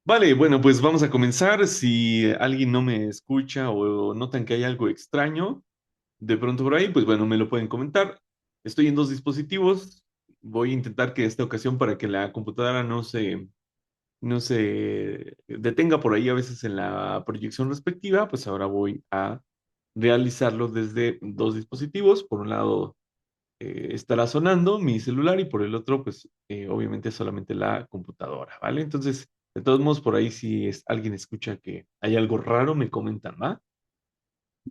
Vale, bueno, pues vamos a comenzar. Si alguien no me escucha o notan que hay algo extraño de pronto por ahí, pues bueno, me lo pueden comentar. Estoy en dos dispositivos. Voy a intentar que esta ocasión para que la computadora no se detenga por ahí a veces en la proyección respectiva, pues ahora voy a realizarlo desde dos dispositivos. Por un lado, estará sonando mi celular y por el otro, pues obviamente solamente la computadora, ¿vale? Entonces, de todos modos, por ahí si alguien escucha que hay algo raro, me comentan, ¿va?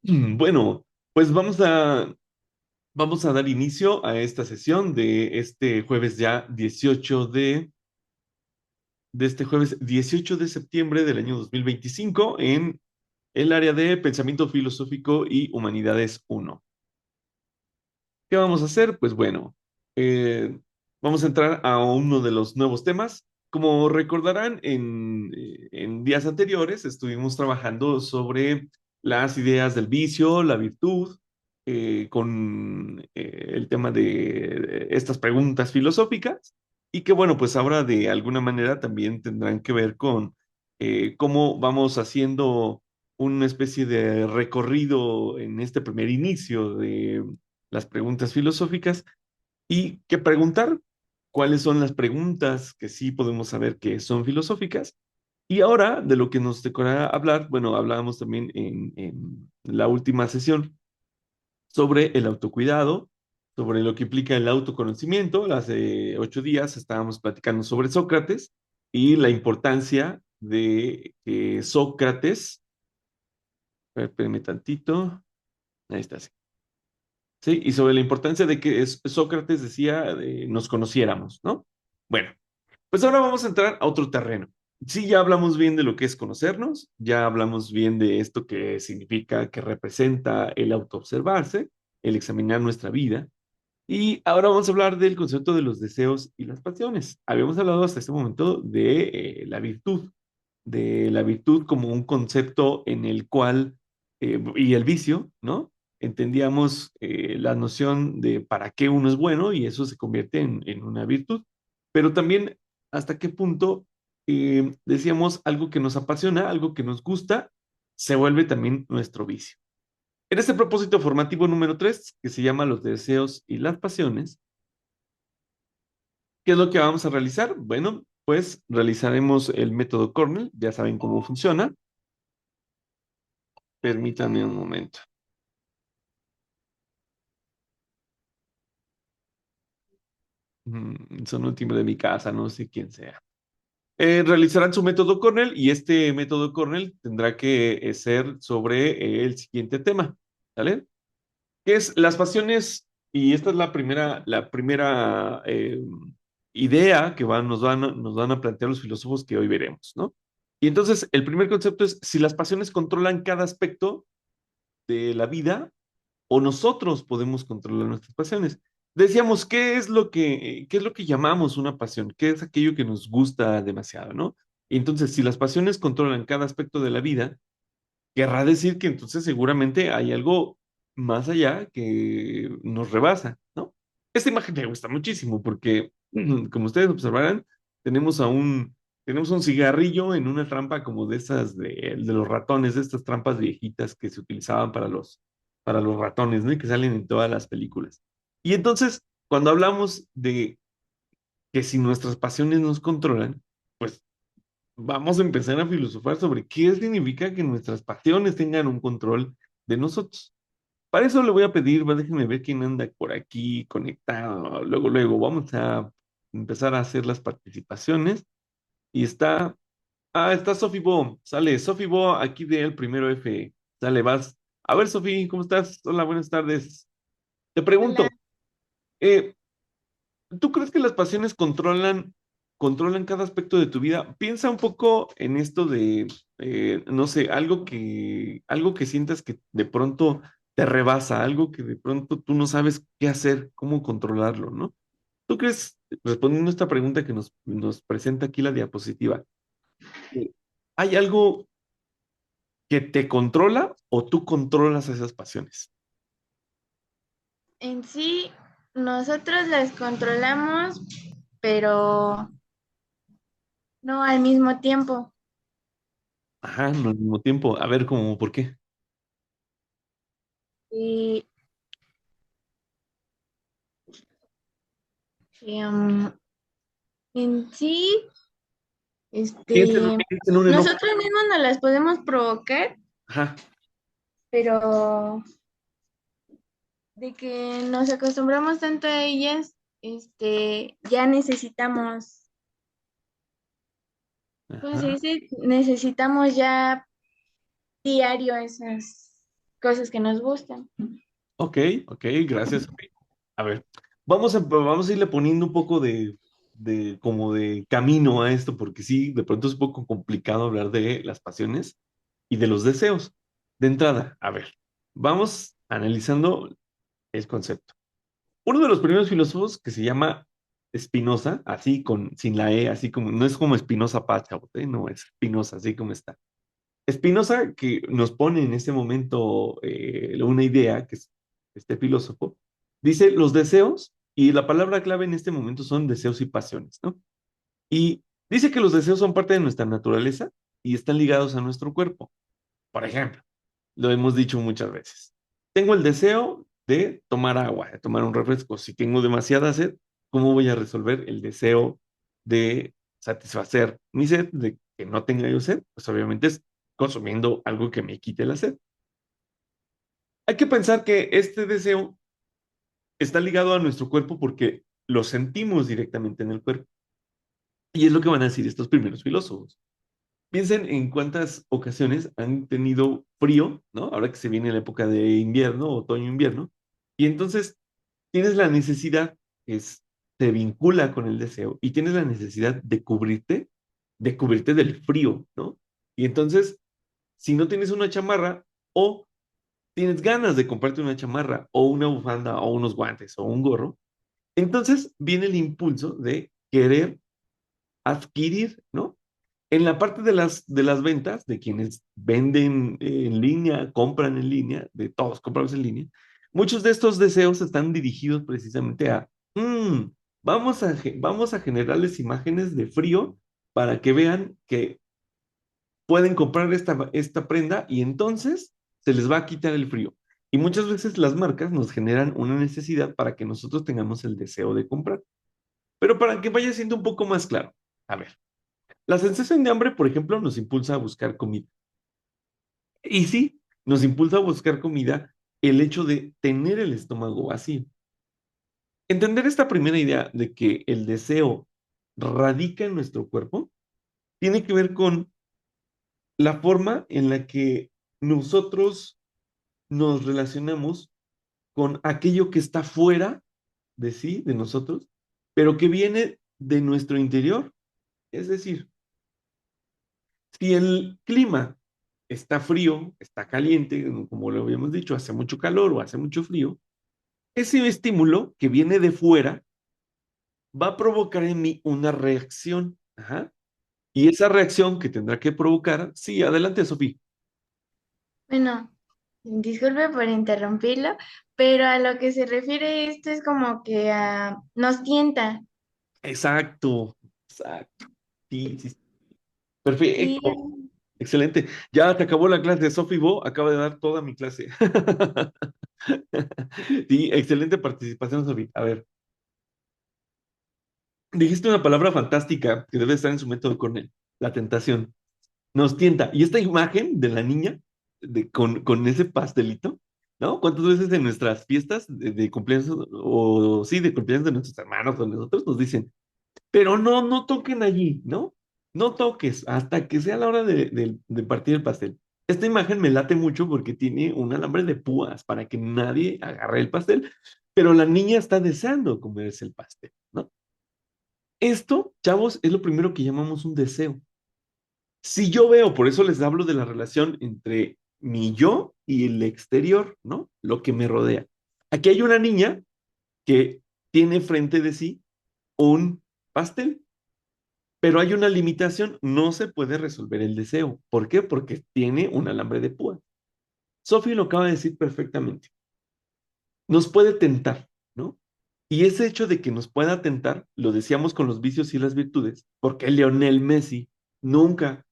Bueno, pues vamos a dar inicio a esta sesión de este jueves ya 18 de este jueves 18 de septiembre del año 2025 en el área de pensamiento filosófico y humanidades uno. ¿Qué vamos a hacer? Pues bueno, eh, vamos a entrar a uno de los nuevos temas. Como recordarán, en días anteriores estuvimos trabajando sobre las ideas del vicio, la virtud, con el tema de estas preguntas filosóficas, y que bueno, pues ahora de alguna manera también tendrán que ver con cómo vamos haciendo una especie de recorrido en este primer inicio de las preguntas filosóficas y que preguntar cuáles son las preguntas que sí podemos saber que son filosóficas. Y ahora, de lo que nos tocará hablar, bueno, hablábamos también en la última sesión sobre el autocuidado, sobre lo que implica el autoconocimiento. Hace 8 días estábamos platicando sobre Sócrates y la importancia de que Sócrates, a ver, espérame tantito, ahí está, sí. Sí, y sobre la importancia de que Sócrates decía nos conociéramos, ¿no? Bueno, pues ahora vamos a entrar a otro terreno. Sí, ya hablamos bien de lo que es conocernos, ya hablamos bien de esto que significa, que representa el autoobservarse, el examinar nuestra vida, y ahora vamos a hablar del concepto de los deseos y las pasiones. Habíamos hablado hasta este momento de la virtud como un concepto en el cual, y el vicio, ¿no? Entendíamos la noción de para qué uno es bueno y eso se convierte en una virtud, pero también hasta qué punto, decíamos, algo que nos apasiona, algo que nos gusta, se vuelve también nuestro vicio. En este propósito formativo número 3, que se llama los deseos y las pasiones, ¿qué es lo que vamos a realizar? Bueno, pues realizaremos el método Cornell, ya saben cómo funciona. Permítanme un momento. Son un timbre de mi casa, no sé quién sea. Realizarán su método Cornell y este método Cornell tendrá que ser sobre el siguiente tema, ¿vale? Que es las pasiones, y esta es la primera idea que nos van a plantear los filósofos que hoy veremos, ¿no? Y entonces, el primer concepto es si las pasiones controlan cada aspecto de la vida o nosotros podemos controlar nuestras pasiones. Decíamos, ¿qué es lo que llamamos una pasión? ¿Qué es aquello que nos gusta demasiado, ¿no? Y entonces, si las pasiones controlan cada aspecto de la vida, querrá decir que entonces seguramente hay algo más allá que nos rebasa, ¿no? Esta imagen me gusta muchísimo porque, como ustedes observarán, tenemos a un, tenemos un cigarrillo en una trampa como de esas de los ratones, de estas trampas viejitas que se utilizaban para los ratones, ¿no? Y que salen en todas las películas. Y entonces, cuando hablamos de que si nuestras pasiones nos controlan, pues vamos a empezar a filosofar sobre qué significa que nuestras pasiones tengan un control de nosotros. Para eso le voy a pedir, déjenme ver quién anda por aquí conectado. Luego, luego, vamos a empezar a hacer las participaciones. Y está Sofi Bo. Sale, Sofi Bo, aquí de el primero F. Sale, vas. A ver, Sofi, ¿cómo estás? Hola, buenas tardes. Te pregunto, Hola. eh, ¿tú crees que las pasiones controlan cada aspecto de tu vida? Piensa un poco en esto de, no sé, algo que sientas que de pronto te rebasa, algo que de pronto tú no sabes qué hacer, cómo controlarlo, ¿no? ¿Tú crees, respondiendo a esta pregunta que nos presenta aquí la diapositiva, eh, hay algo que te controla o tú controlas esas pasiones? En sí, nosotros las controlamos, pero no al mismo tiempo. Ajá, no al mismo tiempo. A ver, ¿cómo por qué? Y, em, en sí, este, Piensa en un enojo. nosotros mismos nos las podemos provocar, Ajá, pero de que nos acostumbramos tanto a ellas, ya necesitamos, ¿cómo se ajá. dice? Necesitamos ya diario esas cosas que nos gustan. Ok, ok, gracias. Sofi. A ver, vamos a irle poniendo un poco como de camino a esto, porque sí, de pronto es un poco complicado hablar de las pasiones y de los deseos. De entrada, a ver, vamos analizando el concepto. Uno de los primeros filósofos que se llama Spinoza, así sin la E, así como, no es como Spinoza Pacha, ¿ok? No, es Spinoza, así como está. Spinoza, que nos pone en este momento una idea, que es este filósofo, dice los deseos, y la palabra clave en este momento son deseos y pasiones, ¿no? Y dice que los deseos son parte de nuestra naturaleza y están ligados a nuestro cuerpo. Por ejemplo, lo hemos dicho muchas veces. Tengo el deseo de tomar agua, de tomar un refresco. Si tengo demasiada sed, ¿cómo voy a resolver el deseo de satisfacer mi sed, de que no tenga yo sed? Pues obviamente es consumiendo algo que me quite la sed. Hay que pensar que este deseo está ligado a nuestro cuerpo porque lo sentimos directamente en el cuerpo. Y es lo que van a decir estos primeros filósofos. Piensen en cuántas ocasiones han tenido frío, ¿no? Ahora que se viene la época de invierno, otoño-invierno, y entonces tienes la necesidad, te vincula con el deseo, y tienes la necesidad de cubrirte del frío, ¿no? Y entonces, si no tienes una chamarra, o tienes ganas de comprarte una chamarra, o una bufanda, o unos guantes, o un gorro, entonces viene el impulso de querer adquirir, ¿no? En la parte de las ventas, de quienes venden en línea, compran en línea, de todos compramos en línea, muchos de estos deseos están dirigidos precisamente a, "Mm, vamos a generarles imágenes de frío para que vean que pueden comprar esta prenda y entonces se les va a quitar el frío. Y muchas veces las marcas nos generan una necesidad para que nosotros tengamos el deseo de comprar. Pero para que vaya siendo un poco más claro, a ver. La sensación de hambre, por ejemplo, nos impulsa a buscar comida. Y sí, nos impulsa a buscar comida el hecho de tener el estómago vacío. Entender esta primera idea de que el deseo radica en nuestro cuerpo tiene que ver con la forma en la que nosotros nos relacionamos con aquello que está fuera de sí, de nosotros, pero que viene de nuestro interior. Es decir, si el clima está frío, está caliente, como lo habíamos dicho, hace mucho calor o hace mucho frío, ese estímulo que viene de fuera va a provocar en mí una reacción. Ajá. Y esa reacción que tendrá que provocar, sí, adelante, Sofía. Bueno, disculpe por interrumpirlo, pero a lo que se refiere esto es como que nos tienta. Exacto, exacto. Sí, sí, sí. Sí, Perfecto, excelente. Ya te acabó la clase de Sofía Bo, acaba de dar toda mi clase. Sí, excelente participación, Sofía. A ver, dijiste una palabra fantástica que debe estar en su método Cornell, la tentación. Nos tienta. Y esta imagen de la niña con ese pastelito, ¿no? ¿Cuántas veces en nuestras fiestas de cumpleaños, o sí, de cumpleaños de nuestros hermanos o de nosotros nos dicen, pero no, no toquen allí, ¿no? No toques hasta que sea la hora de partir el pastel. Esta imagen me late mucho porque tiene un alambre de púas para que nadie agarre el pastel, pero la niña está deseando comerse el pastel, ¿no? Esto, chavos, es lo primero que llamamos un deseo. Si yo veo, por eso les hablo de la relación entre mi yo y el exterior, ¿no? Lo que me rodea. Aquí hay una niña que tiene frente de sí un pastel, pero hay una limitación, no se puede resolver el deseo. ¿Por qué? Porque tiene un alambre de púa. Sophie lo acaba de decir perfectamente. Nos puede tentar, ¿no? Y ese hecho de que nos pueda tentar, lo decíamos con los vicios y las virtudes, porque Lionel Messi nunca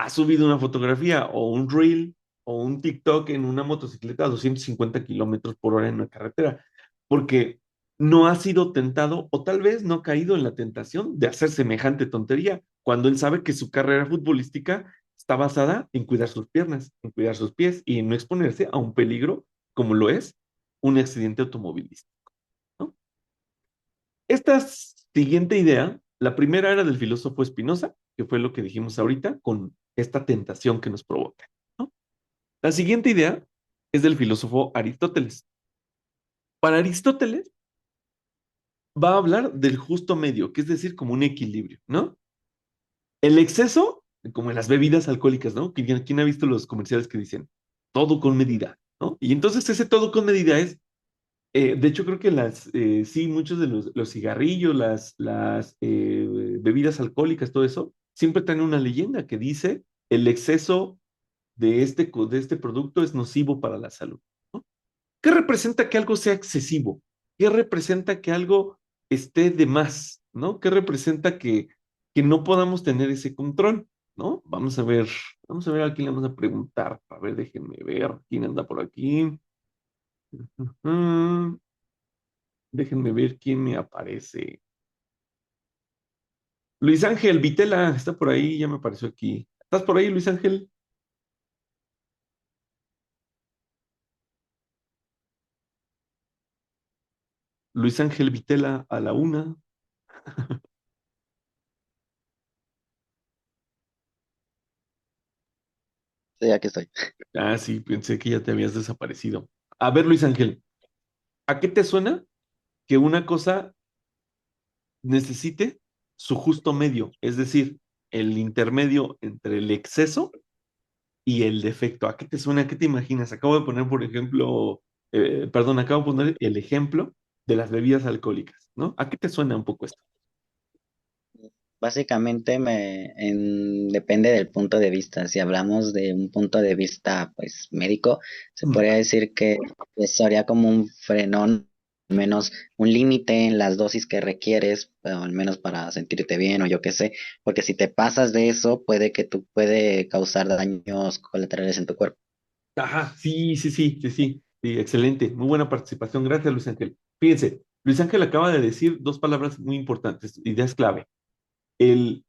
ha subido una fotografía o un reel o un TikTok en una motocicleta a 250 kilómetros por hora en una carretera, porque no ha sido tentado o tal vez no ha caído en la tentación de hacer semejante tontería cuando él sabe que su carrera futbolística está basada en cuidar sus piernas, en cuidar sus pies y en no exponerse a un peligro como lo es un accidente automovilístico, ¿no? Esta siguiente idea, la primera era del filósofo Spinoza, que fue lo que dijimos ahorita, con esta tentación que nos provoca, ¿no? La siguiente idea es del filósofo Aristóteles. Para Aristóteles va a hablar del justo medio, que es decir, como un equilibrio, ¿no? El exceso, como en las bebidas alcohólicas, ¿no? ¿Quién ha visto los comerciales que dicen todo con medida, ¿no? Y entonces ese todo con medida es, de hecho, creo que sí, muchos de los cigarrillos, las bebidas alcohólicas, todo eso, siempre tienen una leyenda que dice el exceso de este producto es nocivo para la salud, ¿no? ¿Qué representa que algo sea excesivo? ¿Qué representa que algo esté de más? ¿No? ¿Qué representa que no podamos tener ese control? ¿No? Vamos a ver a quién le vamos a preguntar. A ver, déjenme ver quién anda por aquí. Ujú. Déjenme ver quién me aparece. Luis Ángel Vitela está por ahí, ya me apareció aquí. ¿Estás por ahí, Luis Ángel? Luis Ángel Vitela a la una. Sí, aquí estoy. Ah, sí, pensé que ya te habías desaparecido. A ver, Luis Ángel, ¿a qué te suena que una cosa necesite su justo medio? Es decir, el intermedio entre el exceso y el defecto. ¿A qué te suena? ¿A qué te imaginas? Acabo de poner, por ejemplo, perdón, acabo de poner el ejemplo de las bebidas alcohólicas, ¿no? ¿A qué te suena un poco esto? Básicamente depende del punto de vista. Si hablamos de un punto de vista pues médico, se Mm. podría decir que pues, sería como un frenón, al menos un límite en las dosis que requieres, o al menos para sentirte bien o yo qué sé, porque si te pasas de eso puede causar daños colaterales en tu cuerpo. Ajá, sí, sí, sí, sí, sí, sí, excelente. Muy buena participación. Gracias, Luis Ángel. Fíjense, Luis Ángel acaba de decir dos palabras muy importantes, ideas clave. El,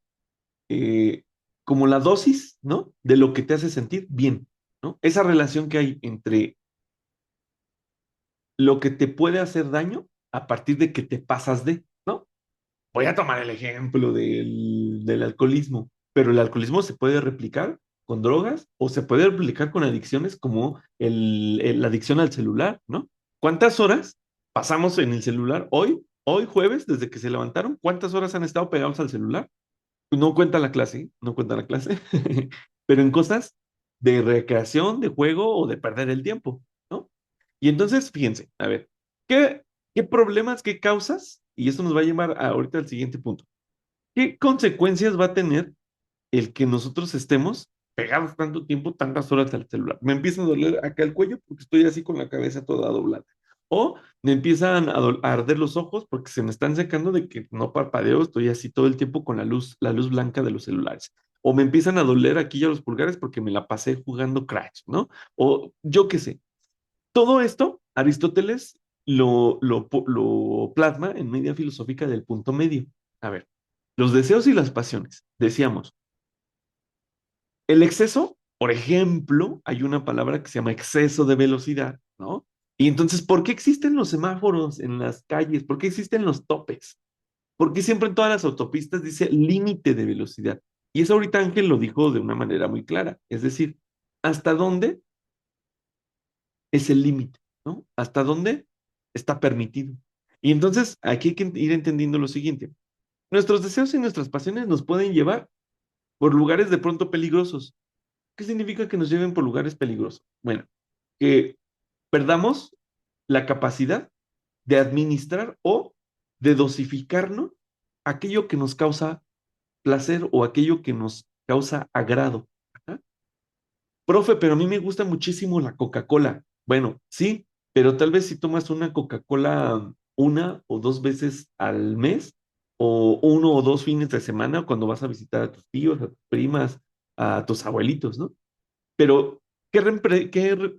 eh, como la dosis, ¿no? De lo que te hace sentir bien, ¿no? Esa relación que hay entre lo que te puede hacer daño a partir de que te pasas de, ¿no? Voy a tomar el ejemplo del alcoholismo, pero el alcoholismo se puede replicar con drogas o se puede replicar con adicciones como la adicción al celular, ¿no? ¿Cuántas horas pasamos en el celular hoy jueves, desde que se levantaron? ¿Cuántas horas han estado pegados al celular? No cuenta la clase, ¿eh? No cuenta la clase, pero en cosas de recreación, de juego o de perder el tiempo, ¿no? Y entonces, fíjense, a ver, ¿qué problemas, qué causas? Y esto nos va a llevar ahorita al siguiente punto. ¿Qué consecuencias va a tener el que nosotros estemos pegados tanto tiempo, tantas horas al celular? Me empieza a doler acá el cuello porque estoy así con la cabeza toda doblada. O me empiezan a arder los ojos porque se me están secando de que no parpadeo, estoy así todo el tiempo con la luz blanca de los celulares. O me empiezan a doler aquí ya los pulgares porque me la pasé jugando Crash, ¿no? O yo qué sé. Todo esto, Aristóteles lo plasma en una idea filosófica del punto medio. A ver, los deseos y las pasiones. Decíamos, el exceso, por ejemplo, hay una palabra que se llama exceso de velocidad, ¿no? Y entonces, ¿por qué existen los semáforos en las calles? ¿Por qué existen los topes? ¿Por qué siempre en todas las autopistas dice límite de velocidad? Y eso ahorita Ángel lo dijo de una manera muy clara. Es decir, ¿hasta dónde es el límite? ¿No? ¿Hasta dónde está permitido? Y entonces, aquí hay que ir entendiendo lo siguiente. Nuestros deseos y nuestras pasiones nos pueden llevar por lugares de pronto peligrosos. ¿Qué significa que nos lleven por lugares peligrosos? Bueno, que perdamos la capacidad de administrar o de dosificarnos aquello que nos causa placer o aquello que nos causa agrado. Ajá. Profe, pero a mí me gusta muchísimo la Coca-Cola. Bueno, sí, pero tal vez si tomas una Coca-Cola una o dos veces al mes o uno o dos fines de semana cuando vas a visitar a tus tíos, a tus primas a tus abuelitos, ¿no? Pero, ¿qué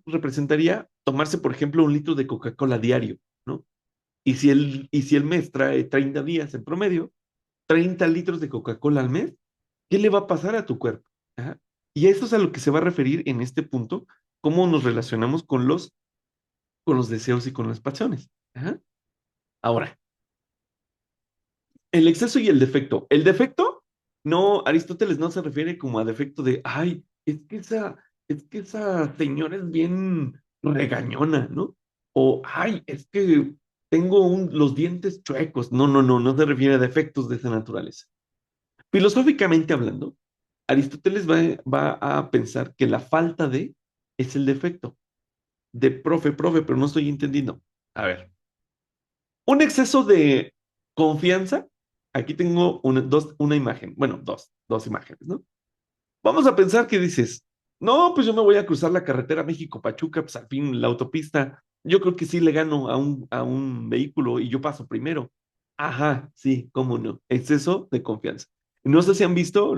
representaría tomarse, por ejemplo, un litro de Coca-Cola diario, ¿no? Y si el mes trae 30 días en promedio, 30 litros de Coca-Cola al mes, ¿qué le va a pasar a tu cuerpo? Ajá. Y eso es a lo que se va a referir en este punto, cómo nos relacionamos con los deseos y con las pasiones. Ajá. Ahora, el exceso y el defecto. El defecto, no, Aristóteles no se refiere como a defecto de, ay, es que esa señora es bien regañona, ¿no? O, ay, es que tengo los dientes chuecos. No, no, no, no se refiere a defectos de esa naturaleza. Filosóficamente hablando, Aristóteles va a pensar que la falta de es el defecto. De profe, pero no estoy entendiendo. A ver, un exceso de confianza. Aquí tengo una imagen, bueno, dos imágenes, ¿no? Vamos a pensar que dices, no, pues yo me voy a cruzar la carretera México-Pachuca, pues al fin la autopista, yo creo que sí le gano a un vehículo y yo paso primero. Ajá, sí, cómo no, exceso de confianza. No sé si han visto,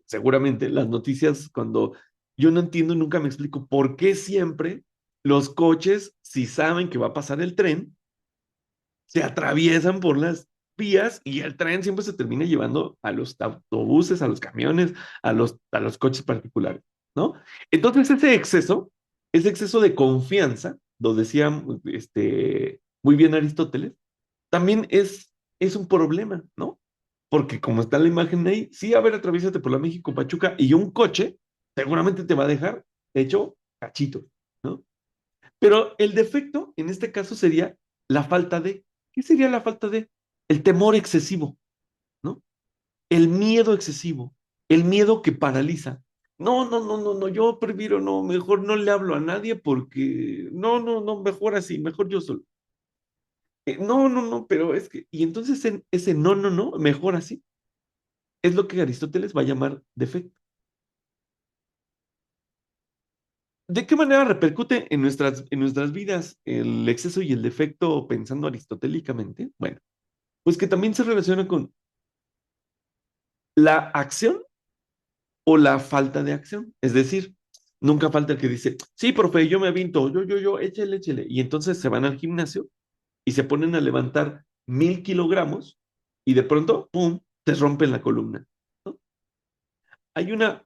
seguramente, las noticias cuando yo no entiendo y nunca me explico por qué siempre los coches, si saben que va a pasar el tren, se atraviesan por las vías y el tren siempre se termina llevando a los autobuses, a los camiones, a los coches particulares, ¿no? Entonces ese exceso de confianza, lo decía muy bien Aristóteles, también es un problema, ¿no? Porque como está la imagen ahí, sí, a ver, atraviésate por la México Pachuca y un coche seguramente te va a dejar hecho cachito, ¿no? Pero el defecto en este caso sería la falta de, ¿qué sería la falta de? El temor excesivo, ¿no? El miedo excesivo, el miedo que paraliza. No, no, no, no, no, yo prefiero no, mejor no le hablo a nadie porque, no, no, no, mejor así, mejor yo solo. No, no, no, pero es que, y entonces ese no, no, no, mejor así, es lo que Aristóteles va a llamar defecto. ¿De qué manera repercute en nuestras vidas el exceso y el defecto pensando aristotélicamente? Bueno, pues que también se relaciona con la acción o la falta de acción. Es decir, nunca falta el que dice, sí, profe, yo me aviento, yo, échale, échale. Y entonces se van al gimnasio y se ponen a levantar 1000 kilogramos y de pronto, ¡pum!, te rompen la columna, ¿no? Hay una,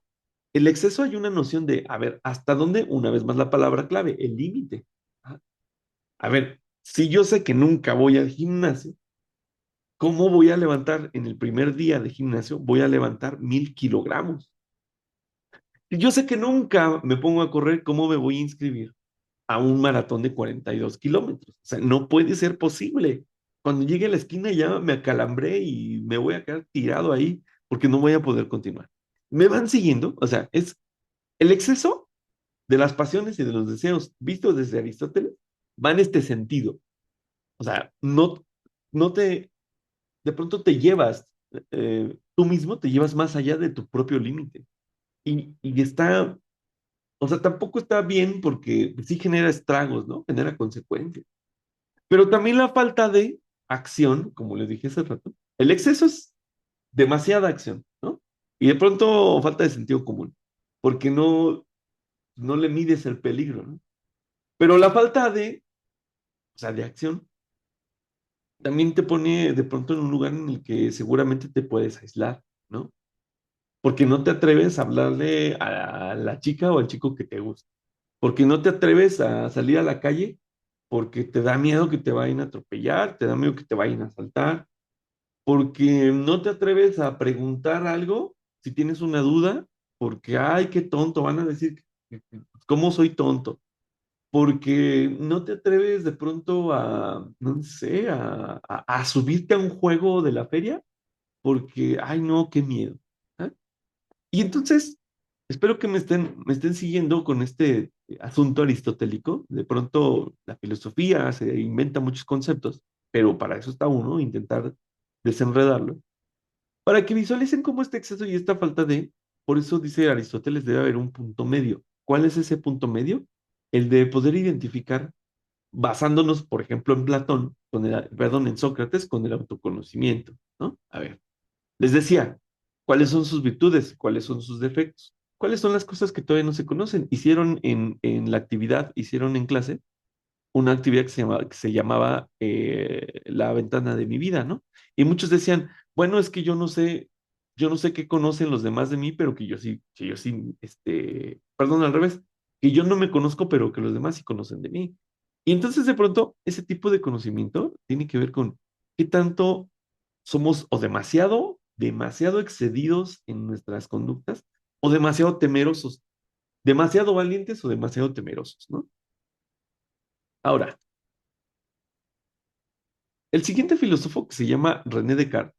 el exceso hay una noción de, a ver, ¿hasta dónde? Una vez más la palabra clave, el límite. ¿Ah? A ver, si yo sé que nunca voy al gimnasio, ¿cómo voy a levantar en el primer día de gimnasio? Voy a levantar 1000 kilogramos. Si yo sé que nunca me pongo a correr, ¿cómo me voy a inscribir a un maratón de 42 kilómetros? O sea, no puede ser posible. Cuando llegue a la esquina ya me acalambré y me voy a quedar tirado ahí porque no voy a poder continuar. ¿Me van siguiendo? O sea, es el exceso de las pasiones y de los deseos vistos desde Aristóteles va en este sentido. O sea, no de pronto te llevas, tú mismo te llevas más allá de tu propio límite. Y está, o sea, tampoco está bien porque sí genera estragos, ¿no? Genera consecuencias. Pero también la falta de acción, como les dije hace rato, el exceso es demasiada acción, ¿no? Y de pronto falta de sentido común, porque no le mides el peligro, ¿no? Pero la falta o sea, de acción, también te pone de pronto en un lugar en el que seguramente te puedes aislar, ¿no? Porque no te atreves a hablarle a la chica o al chico que te gusta. Porque no te atreves a salir a la calle porque te da miedo que te vayan a atropellar, te da miedo que te vayan a asaltar, porque no te atreves a preguntar algo si tienes una duda, porque, ay, qué tonto, van a decir, ¿cómo soy tonto? Porque no te atreves de pronto no sé, a subirte a un juego de la feria, porque, ay, no, qué miedo. ¿Ah? Y entonces, espero que me estén siguiendo con este asunto aristotélico. De pronto, la filosofía se inventa muchos conceptos, pero para eso está uno, intentar desenredarlo, para que visualicen cómo este exceso y esta falta de, por eso dice Aristóteles, debe haber un punto medio. ¿Cuál es ese punto medio? El de poder identificar, basándonos, por ejemplo, en Platón, perdón, en Sócrates, con el autoconocimiento, ¿no? A ver, les decía, ¿cuáles son sus virtudes? ¿Cuáles son sus defectos? ¿cuáles son las cosas que todavía no se conocen? Hicieron en la actividad, hicieron en clase una actividad que se llamaba la ventana de mi vida, ¿no? Y muchos decían, bueno, es que yo no sé qué conocen los demás de mí, pero que yo sí, perdón, al revés, que yo no me conozco, pero que los demás sí conocen de mí. Y entonces de pronto ese tipo de conocimiento tiene que ver con qué tanto somos o demasiado excedidos en nuestras conductas o demasiado temerosos, demasiado valientes o demasiado temerosos, ¿no? Ahora, el siguiente filósofo que se llama René Descartes,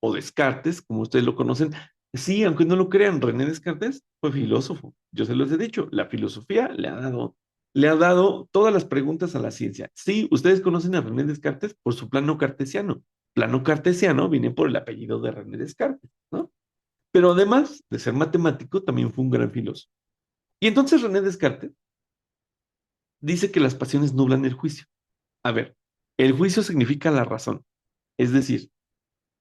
o Descartes, como ustedes lo conocen, sí, aunque no lo crean, René Descartes fue filósofo. Yo se los he dicho, la filosofía le ha dado todas las preguntas a la ciencia. Sí, ustedes conocen a René Descartes por su plano cartesiano. Plano cartesiano viene por el apellido de René Descartes, ¿no? Pero además de ser matemático, también fue un gran filósofo. Y entonces René Descartes dice que las pasiones nublan el juicio. A ver, el juicio significa la razón. Es decir,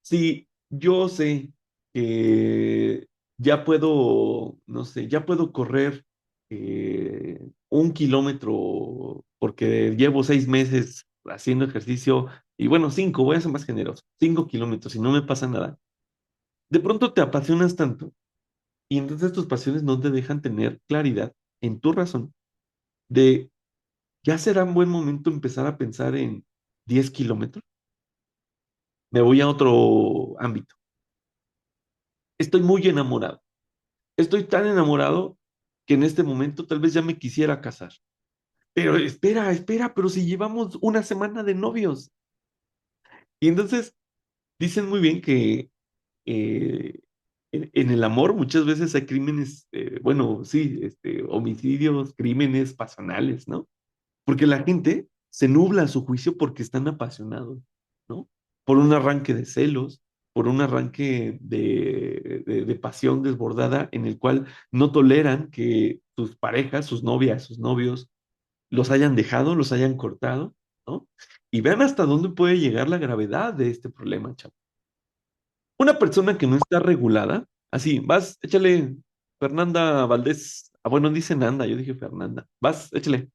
si yo sé que ya puedo, no sé, ya puedo correr 1 kilómetro porque llevo 6 meses haciendo ejercicio y bueno, 5, voy a ser más generoso, 5 kilómetros y no me pasa nada. De pronto te apasionas tanto y entonces tus pasiones no te dejan tener claridad en tu razón de ya será un buen momento empezar a pensar en 10 kilómetros. Me voy a otro ámbito. Estoy muy enamorado. Estoy tan enamorado que en este momento tal vez ya me quisiera casar. Pero espera, espera, pero si llevamos una semana de novios. Y entonces dicen muy bien que eh, en el amor muchas veces hay crímenes, bueno, sí, homicidios, crímenes pasionales, ¿no? Porque la gente se nubla a su juicio porque están apasionados, ¿no? Por un arranque de celos, por un arranque de pasión desbordada en el cual no toleran que sus parejas, sus novias, sus novios, los hayan dejado, los hayan cortado, ¿no? Y vean hasta dónde puede llegar la gravedad de este problema, chavo. Una persona que no está regulada, así, vas, échale, Fernanda Valdés, bueno, dice Nanda, yo dije Fernanda, vas, échale.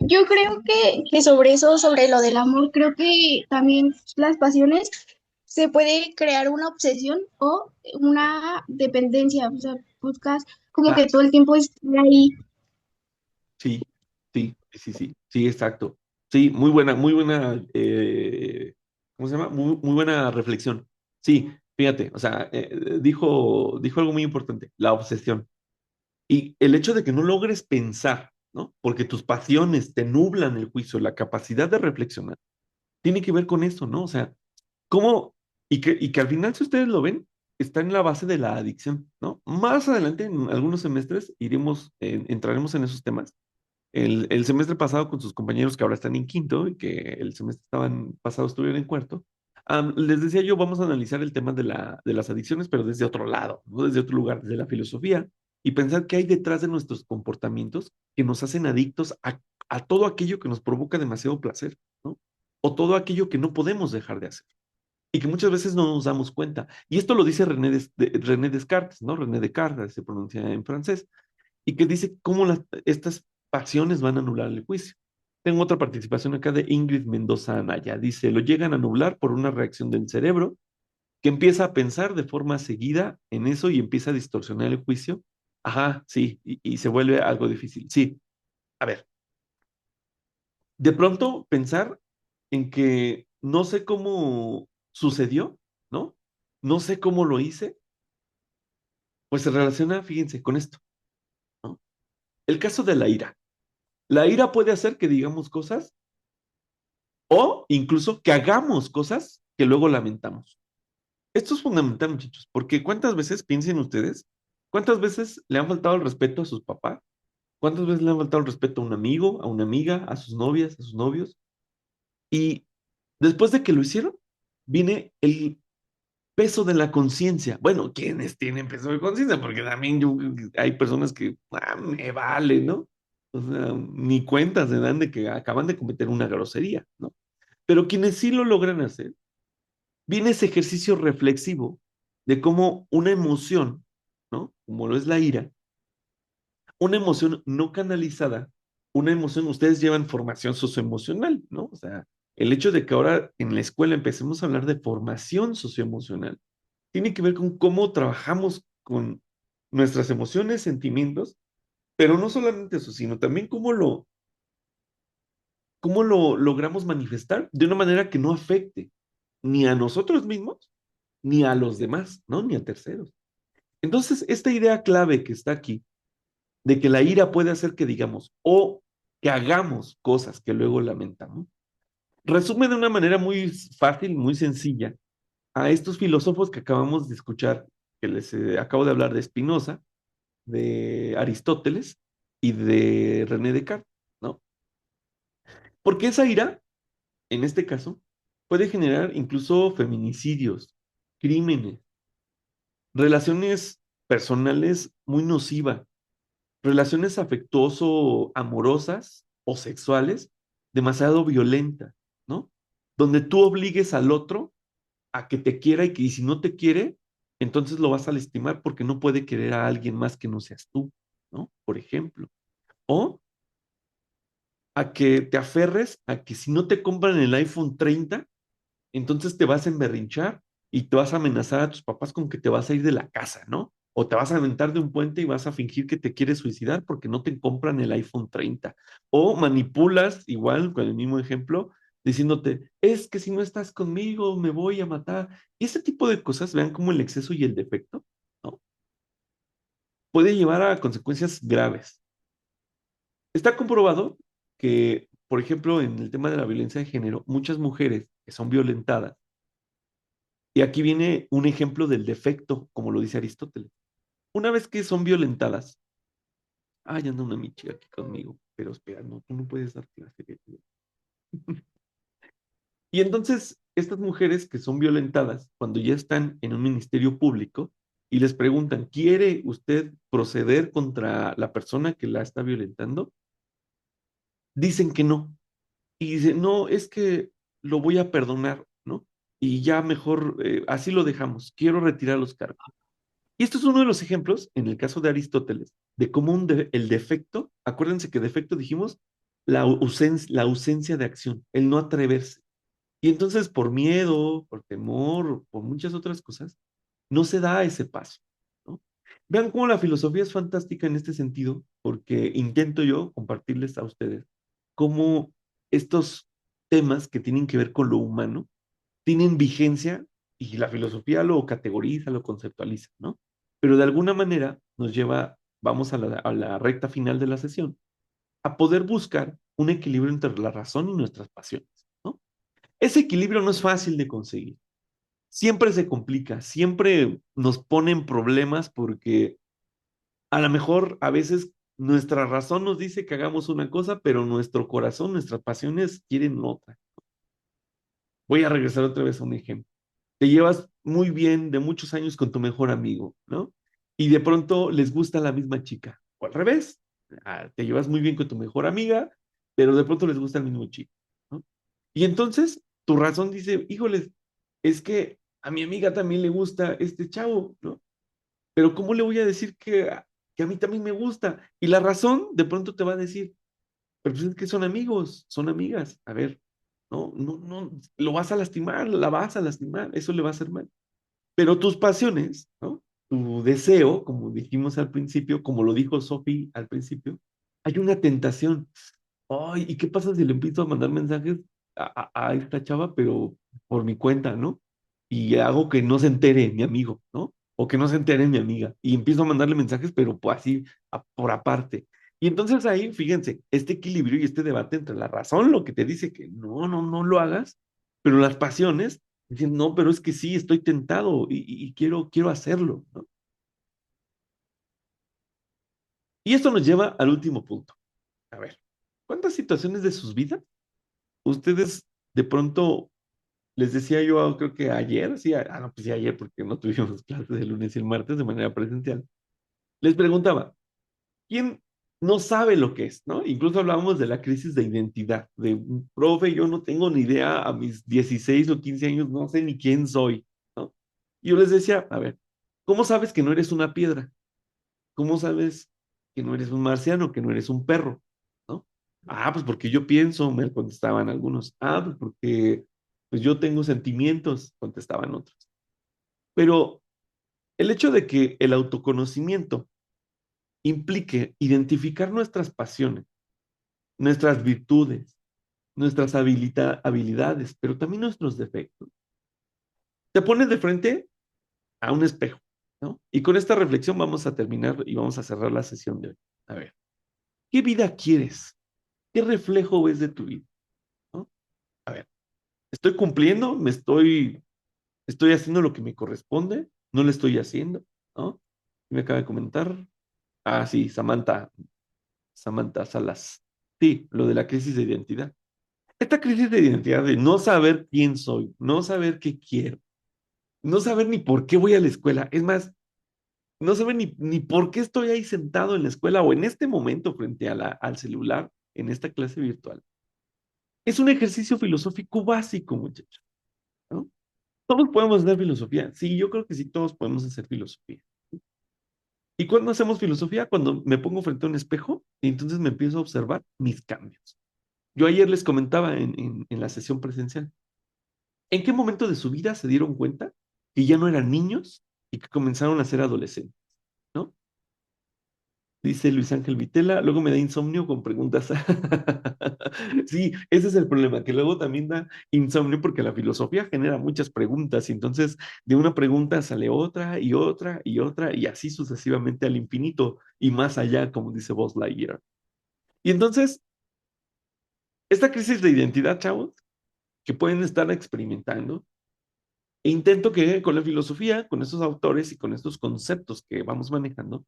Yo creo que sobre eso, sobre lo del amor, creo que también las pasiones se puede crear una obsesión o una dependencia, o sea, buscas como que todo el tiempo estar ahí. Sí, sí, exacto. Sí, muy buena, ¿cómo se llama? Muy buena reflexión. Sí, fíjate, o sea, dijo algo muy importante, la obsesión. Y el hecho de que no logres pensar, ¿no? Porque tus pasiones te nublan el juicio, la capacidad de reflexionar, tiene que ver con eso, ¿no? O sea, ¿cómo? Y que al final, si ustedes lo ven, está en la base de la adicción, ¿no? Más adelante, en algunos semestres, entraremos en esos temas el semestre pasado con sus compañeros que ahora están en quinto y que el semestre pasado estuvieron en cuarto, les decía yo, vamos a analizar el tema de las adicciones, pero desde otro lado, ¿no? Desde otro lugar, desde la filosofía, y pensar qué hay detrás de nuestros comportamientos que nos hacen adictos a todo aquello que nos provoca demasiado placer, ¿no? O todo aquello que no podemos dejar de hacer y que muchas veces no nos damos cuenta. Y esto lo dice René Descartes, ¿no? René Descartes se pronuncia en francés y que dice cómo estas pasiones van a anular el juicio. Tengo otra participación acá de Ingrid Mendoza Anaya. Dice, lo llegan a anular por una reacción del cerebro que empieza a pensar de forma seguida en eso y empieza a distorsionar el juicio. Ajá, sí, y se vuelve algo difícil. Sí, a ver, de pronto pensar en que no sé cómo sucedió, ¿no? No sé cómo lo hice, pues se relaciona, fíjense, con esto, ¿no? El caso de la ira. La ira puede hacer que digamos cosas o incluso que hagamos cosas que luego lamentamos. Esto es fundamental, muchachos, porque ¿cuántas veces, piensen ustedes, cuántas veces le han faltado el respeto a sus papás? ¿Cuántas veces le han faltado el respeto a un amigo, a una amiga, a sus novias, a sus novios? Y después de que lo hicieron, viene el peso de la conciencia. Bueno, ¿quiénes tienen peso de conciencia? Porque también hay personas que, me vale, ¿no? O sea, ni cuenta se dan de que acaban de cometer una grosería, ¿no? Pero quienes sí lo logran hacer, viene ese ejercicio reflexivo de cómo una emoción, ¿no? Como lo es la ira, una emoción no canalizada, una emoción, ustedes llevan formación socioemocional, ¿no? O sea, el hecho de que ahora en la escuela empecemos a hablar de formación socioemocional tiene que ver con cómo trabajamos con nuestras emociones, sentimientos, pero no solamente eso, sino también cómo lo logramos manifestar de una manera que no afecte ni a nosotros mismos, ni a los demás, ¿no? Ni a terceros. Entonces, esta idea clave que está aquí, de que la ira puede hacer que digamos o que hagamos cosas que luego lamentamos, resume de una manera muy fácil, muy sencilla, a estos filósofos que acabamos de escuchar, que les acabo de hablar de Spinoza, de Aristóteles y de René Descartes, ¿no? Porque esa ira, en este caso, puede generar incluso feminicidios, crímenes, relaciones personales muy nocivas, relaciones afectuoso-amorosas o sexuales demasiado violentas, ¿no? Donde tú obligues al otro a que te quiera y si no te quiere, entonces lo vas a lastimar porque no puede querer a alguien más que no seas tú, ¿no? Por ejemplo. O a que te aferres a que si no te compran el iPhone 30 entonces te vas a emberrinchar y te vas a amenazar a tus papás con que te vas a ir de la casa, ¿no? O te vas a aventar de un puente y vas a fingir que te quieres suicidar porque no te compran el iPhone 30. O manipulas, igual con el mismo ejemplo, diciéndote, es que si no estás conmigo me voy a matar. Y ese tipo de cosas, vean como el exceso y el defecto, ¿no? Puede llevar a consecuencias graves. Está comprobado que, por ejemplo, en el tema de la violencia de género, muchas mujeres que son violentadas, y aquí viene un ejemplo del defecto, como lo dice Aristóteles. Una vez que son violentadas, ya anda una michi aquí conmigo, pero espera, no, tú no puedes dar clase. Y entonces, estas mujeres que son violentadas, cuando ya están en un ministerio público y les preguntan, ¿quiere usted proceder contra la persona que la está violentando? Dicen que no. Y dicen, no, es que lo voy a perdonar, ¿no? Y ya mejor, así lo dejamos, quiero retirar los cargos. Y esto es uno de los ejemplos, en el caso de Aristóteles, de cómo el defecto, acuérdense que defecto dijimos, la ausencia de acción, el no atreverse. Y entonces por miedo, por temor, por muchas otras cosas, no se da ese paso, ¿no? Vean cómo la filosofía es fantástica en este sentido, porque intento yo compartirles a ustedes cómo estos temas que tienen que ver con lo humano tienen vigencia y la filosofía lo categoriza, lo conceptualiza, ¿no? Pero de alguna manera nos lleva, vamos a la recta final de la sesión, a poder buscar un equilibrio entre la razón y nuestras pasiones, ¿no? Ese equilibrio no es fácil de conseguir. Siempre se complica, siempre nos ponen problemas porque a lo mejor a veces nuestra razón nos dice que hagamos una cosa, pero nuestro corazón, nuestras pasiones quieren otra. Voy a regresar otra vez a un ejemplo. Te llevas muy bien de muchos años con tu mejor amigo, ¿no? Y de pronto les gusta la misma chica. O al revés, te llevas muy bien con tu mejor amiga, pero de pronto les gusta el mismo chico, ¿no? Y entonces tu razón dice, híjoles, es que a mi amiga también le gusta este chavo, ¿no? Pero ¿cómo le voy a decir que a mí también me gusta? Y la razón de pronto te va a decir, pero pues es que son amigos, son amigas. A ver, no, no, no, lo vas a lastimar, la vas a lastimar, eso le va a hacer mal. Pero tus pasiones, ¿no? Tu deseo, como dijimos al principio, como lo dijo Sophie al principio, hay una tentación. Ay, ¿y qué pasa si le empiezo a mandar mensajes a esta chava, pero por mi cuenta, ¿no? Y hago que no se entere mi amigo, ¿no? O que no se entere mi amiga. Y empiezo a mandarle mensajes, pero pues así, por aparte. Y entonces ahí, fíjense, este equilibrio y este debate entre la razón, lo que te dice que no, no, no lo hagas, pero las pasiones dicen, no, pero es que sí, estoy tentado y quiero hacerlo, ¿no? Y esto nos lleva al último punto. A ver, ¿cuántas situaciones de sus vidas ustedes de pronto les decía yo, creo que ayer, sí, no, pues sí, ayer porque no tuvimos clases el lunes y el martes de manera presencial, les preguntaba, ¿quién no sabe lo que es, ¿no? Incluso hablábamos de la crisis de identidad, de, profe, yo no tengo ni idea a mis 16 o 15 años, no sé ni quién soy, ¿no? Y yo les decía, a ver, ¿cómo sabes que no eres una piedra? ¿Cómo sabes que no eres un marciano, que no eres un perro? ¿No? Ah, pues porque yo pienso, me contestaban algunos. Ah, pues porque pues yo tengo sentimientos, contestaban otros. Pero el hecho de que el autoconocimiento implique identificar nuestras pasiones, nuestras virtudes, nuestras habilidades, pero también nuestros defectos, te pone de frente a un espejo, ¿no? Y con esta reflexión vamos a terminar y vamos a cerrar la sesión de hoy. A ver, ¿qué vida quieres? ¿Qué reflejo ves de tu vida? ¿No? A ver, ¿estoy cumpliendo? ¿Estoy haciendo lo que me corresponde? ¿No lo estoy haciendo? ¿No? Me acaba de comentar. Ah, sí, Samantha Salas. Sí, lo de la crisis de identidad. Esta crisis de identidad de no saber quién soy, no saber qué quiero, no saber ni por qué voy a la escuela. Es más, no saber ni por qué estoy ahí sentado en la escuela o en este momento frente a al celular en esta clase virtual. Es un ejercicio filosófico básico, muchachos, ¿no? Todos podemos hacer filosofía. Sí, yo creo que sí, todos podemos hacer filosofía. ¿Y cuándo hacemos filosofía? Cuando me pongo frente a un espejo y entonces me empiezo a observar mis cambios. Yo ayer les comentaba en la sesión presencial, ¿en qué momento de su vida se dieron cuenta que ya no eran niños y que comenzaron a ser adolescentes? ¿No? Dice Luis Ángel Vitela, luego me da insomnio con preguntas. Sí, ese es el problema, que luego también da insomnio porque la filosofía genera muchas preguntas y entonces de una pregunta sale otra y otra y otra y así sucesivamente al infinito y más allá, como dice Buzz Lightyear. Y entonces, esta crisis de identidad, chavos, que pueden estar experimentando, e intento que con la filosofía, con estos autores y con estos conceptos que vamos manejando,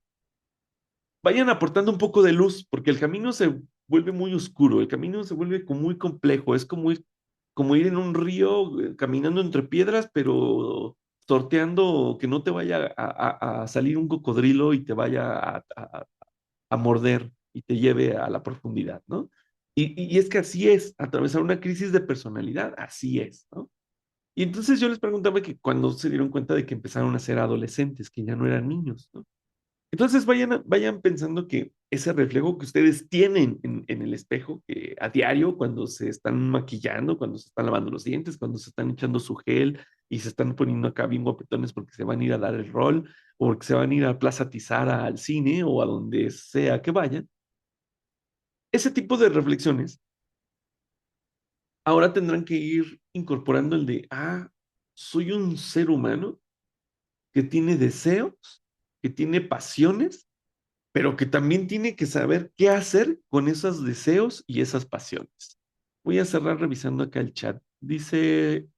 vayan aportando un poco de luz, porque el camino se vuelve muy oscuro, el camino se vuelve muy complejo, es como ir en un río caminando entre piedras, pero sorteando que no te vaya a salir un cocodrilo y te vaya a morder y te lleve a la profundidad, ¿no? Y es que así es, atravesar una crisis de personalidad, así es, ¿no? Y entonces yo les preguntaba que cuando se dieron cuenta de que empezaron a ser adolescentes, que ya no eran niños, ¿no? Entonces vayan pensando que ese reflejo que ustedes tienen en el espejo, que a diario, cuando se están maquillando, cuando se están lavando los dientes, cuando se están echando su gel y se están poniendo acá bien guapetones porque se van a ir a dar el rol, o porque se van a ir a Plaza Tizara, al cine o a donde sea que vayan, ese tipo de reflexiones ahora tendrán que ir incorporando el de, soy un ser humano que tiene deseos, que tiene pasiones, pero que también tiene que saber qué hacer con esos deseos y esas pasiones. Voy a cerrar revisando acá el chat. Dice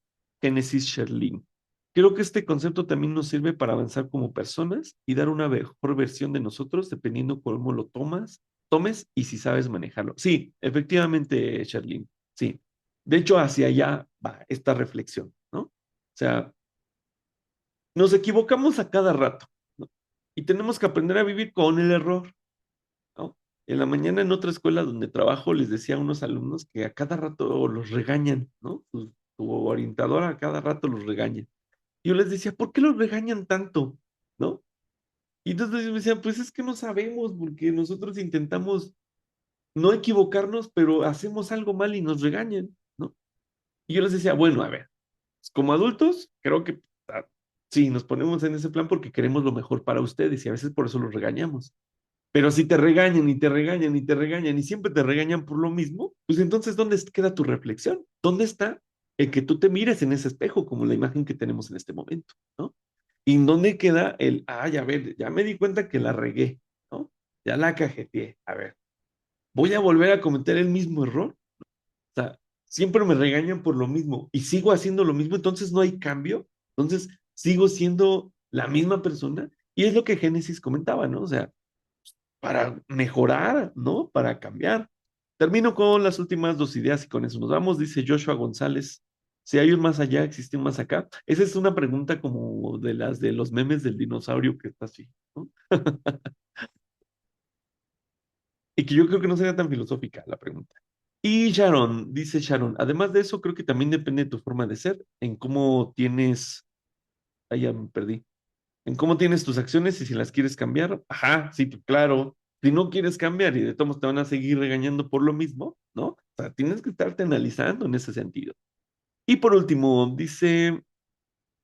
Genesis Sherlin. Creo que este concepto también nos sirve para avanzar como personas y dar una mejor versión de nosotros dependiendo cómo lo tomes y si sabes manejarlo. Sí, efectivamente, Sherlin. Sí. De hecho, hacia allá va esta reflexión, ¿no? O sea, nos equivocamos a cada rato, ¿no? Y tenemos que aprender a vivir con el error, ¿no? En la mañana en otra escuela donde trabajo les decía a unos alumnos que a cada rato los regañan, ¿no? Tu orientadora a cada rato los regaña. Y yo les decía, ¿por qué los regañan tanto? ¿No? Y entonces ellos me decían, pues es que no sabemos, porque nosotros intentamos no equivocarnos, pero hacemos algo mal y nos regañan, ¿no? Y yo les decía, bueno, a ver, como adultos, creo que sí, nos ponemos en ese plan porque queremos lo mejor para ustedes y a veces por eso los regañamos. Pero si te regañan y te regañan y te regañan y siempre te regañan por lo mismo, pues entonces, ¿dónde queda tu reflexión? ¿Dónde está el que tú te mires en ese espejo como la imagen que tenemos en este momento, ¿no? ¿Y dónde queda ya ver, ya me di cuenta que la regué, ¿no? Ya la cajeteé, a ver, voy a volver a cometer el mismo error. O sea, siempre me regañan por lo mismo y sigo haciendo lo mismo, entonces no hay cambio, entonces sigo siendo la misma persona y es lo que Génesis comentaba, ¿no? O sea, para mejorar, ¿no? Para cambiar. Termino con las últimas dos ideas y con eso nos vamos, dice Joshua González. Si hay un más allá, existe un más acá. Esa es una pregunta como de las de los memes del dinosaurio que está así, ¿no? Y que yo creo que no sería tan filosófica la pregunta. Y Sharon, dice Sharon, además de eso, creo que también depende de tu forma de ser, en cómo tienes ahí ya me perdí. En cómo tienes tus acciones y si las quieres cambiar. Ajá, sí, pues, claro. Si no quieres cambiar y de todos modos te van a seguir regañando por lo mismo, ¿no? O sea, tienes que estarte analizando en ese sentido. Y por último, dice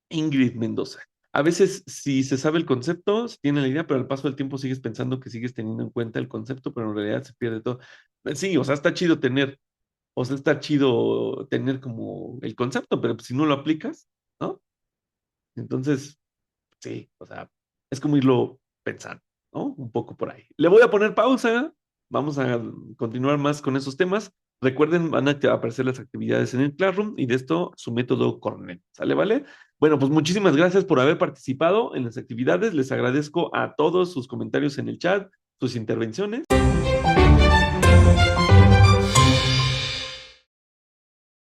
Ingrid Mendoza. A veces, si se sabe el concepto, se tiene la idea, pero al paso del tiempo sigues pensando que sigues teniendo en cuenta el concepto, pero en realidad se pierde todo. Sí, o sea, está chido tener, o sea, está chido tener como el concepto, pero pues, si no lo aplicas, ¿no? Entonces, sí, o sea, es como irlo pensando, ¿no? Un poco por ahí. Le voy a poner pausa. Vamos a continuar más con esos temas. Recuerden, van a aparecer las actividades en el Classroom y de esto su método Cornell. ¿Sale, vale? Bueno, pues muchísimas gracias por haber participado en las actividades. Les agradezco a todos sus comentarios en el chat, sus intervenciones.